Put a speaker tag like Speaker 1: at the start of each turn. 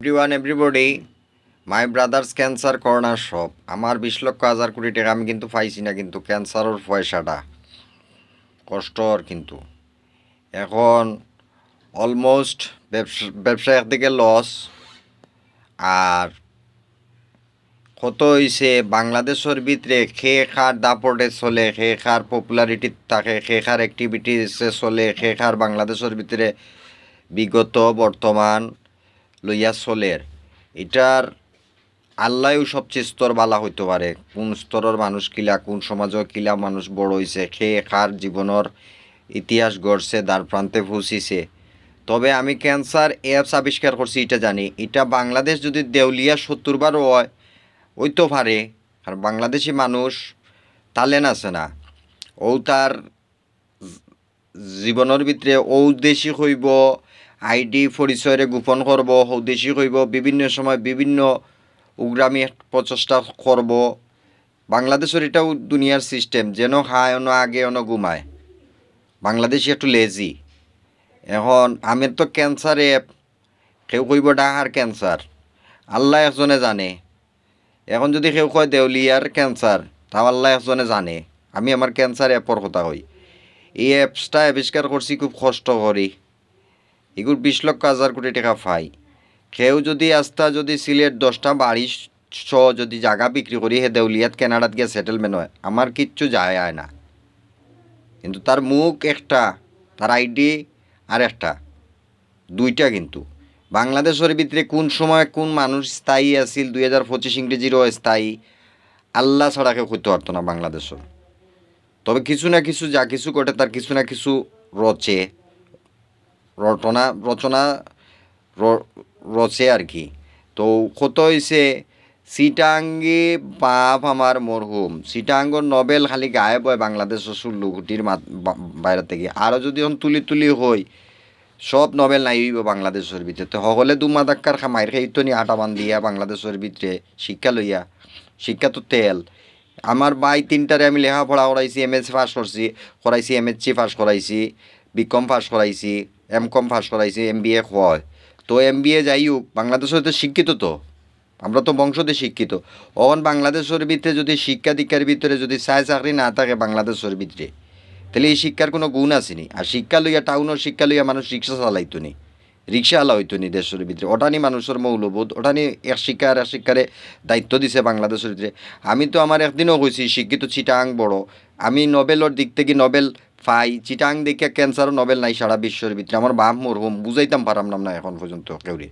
Speaker 1: Everyone everybody মাই brothers cancer corner shop. আমার 20 লক্ষ 1,000 কোটি টাকা আমি কিন্তু পাইছি না, কিন্তু ক্যান্সারের পয়সাটা কষ্টর। কিন্তু এখন অলমোস্ট ব্যবসা একদিকে লস। আর কত হয়েছে বাংলাদেশের ভিতরে খে খার দাপটে চলে, খে খার পপুলারিটি থাকে, খে খার অ্যাক্টিভিটিসে চলে, খে খার বাংলাদেশের ভিতরে বিগত বর্তমান লইয়া চলের। এটার আল্লাহও সবচেয়ে স্তর বালা হইতে পারে, কোন স্তরের মানুষ কিলা, কোন সমাজও কিলা মানুষ বড় হয়েছে, খে খার জীবনের ইতিহাস গড়ছে, দ্বার প্রান্তে পৌঁছিছে। তবে আমি ক্যান্সার অ্যাপস আবিষ্কার করছি, এটা জানি। এটা বাংলাদেশ যদি দেউলিয়া 70 বারও হয় ওইতো পারে, আর বাংলাদেশি মানুষ তালেন আছে না, ও তার জীবনের ভিতরে ঔদেশিক হইব, আইডি পরিচয়রে গোপন করব, ঔদেশিক হইব, বিভিন্ন সময় বিভিন্ন উগ্রামী প্রচেষ্টা করব। বাংলাদেশের এটাও দুনিয়ার সিস্টেম, যেন খায় অন আগে অন ঘুমায়। বাংলাদেশি একটু লেজি। এখন আমের তো ক্যান্সার অ্যাপ, কেউ কইব ডাহার ক্যান্সার, আল্লাহ একজনে জানে। এখন যদি কেউ কয় দেউলিয়ার ক্যান্সার, তাও আল্লাহ একজনে জানে। আমি আমার ক্যান্সার অ্যাপর কথা কই। এই অ্যাপসটা আবিষ্কার করছি খুব কষ্ট করি। এগুলো 20 লক্ষ 1,000 কোটি টাকা পাই। কেউ যদি আস্তা যদি সিলেট 10টা বাড়ি যদি জায়গা বিক্রি করি, হে দেউলিয়াত কেনাডাত গিয়ে সেটেলমেন্ট হয়, আমার কিচ্ছু যায় না। কিন্তু তার মুখ একটা, তার আইডি আর একটা, দুইটা। কিন্তু বাংলাদেশের ভিতরে কোন সময় কোন মানুষ স্থায়ী আছিল 2025 ইংরেজিরও স্থায়ী, আল্লাহ ছাড়া কেউ করতে পারতো না বাংলাদেশের। তবে কিছু না কিছু যা কিছু ঘটে তার কিছু না কিছু রচনা রচে আর কি। তো কত হয়েছে সিটাঙ্গি বাপ আমার মরহুম, সিটাঙ্গর নোবেল খালি গায়েব হয় বাংলাদেশের 16 কোটির বাইরে থেকে। আরও যদি এখন তুলি হই, সব নোবেল নাই হইব বাংলাদেশের ভিতরে। তো সকলে দুমা দাক্কার খামাইর খাই তো নি আটা বান্ধিয়া বাংলাদেশের ভিতরে শিক্ষা লইয়া। শিক্ষা তো তেল। আমার ভাই 3টারে আমি লেখাপড়া করাইছি, এমএসসি পাস করাইছি, এমএসসি পাস করাইছি, বিকম পাস করাইছি, এমকম পাস করাইছি, এমবিএ হয়। তো এমবিএ যাই হোক, বাংলাদেশের তো শিক্ষিত, তো আমরা তো বংশতে শিক্ষিত। অন বাংলাদেশের ভিতরে যদি শিক্ষা দীক্ষার ভিতরে যদি চায় চাকরি না থাকে বাংলাদেশের ভিতরে, তাহলে এই শিক্ষার কোনো গুণ আসেনি। আর শিক্ষা লইয়া, টাউনের শিক্ষা লইয়া মানুষ রিক্সা চালাইতো নি, রিক্সাওয়ালা হইতো নি দেশের ভিতরে। ওটানি মানুষের মৌলবোধ, ওটানি এক শিক্ষা আর এক শিক্ষারে দায়িত্ব দিছে বাংলাদেশের ভিতরে। আমি তো আমার একদিনও কইছি শিক্ষিত চিটাং বড়। আমি নোবেলের দিক থেকে নোবেল পাই, চিটাং দেখে ক্যান্সারও নোবেল নাই সারা বিশ্বের ভিতরে। আমার বাপ মরহুম, বুঝাইতাম পারাম না এখন পর্যন্ত কেউরে।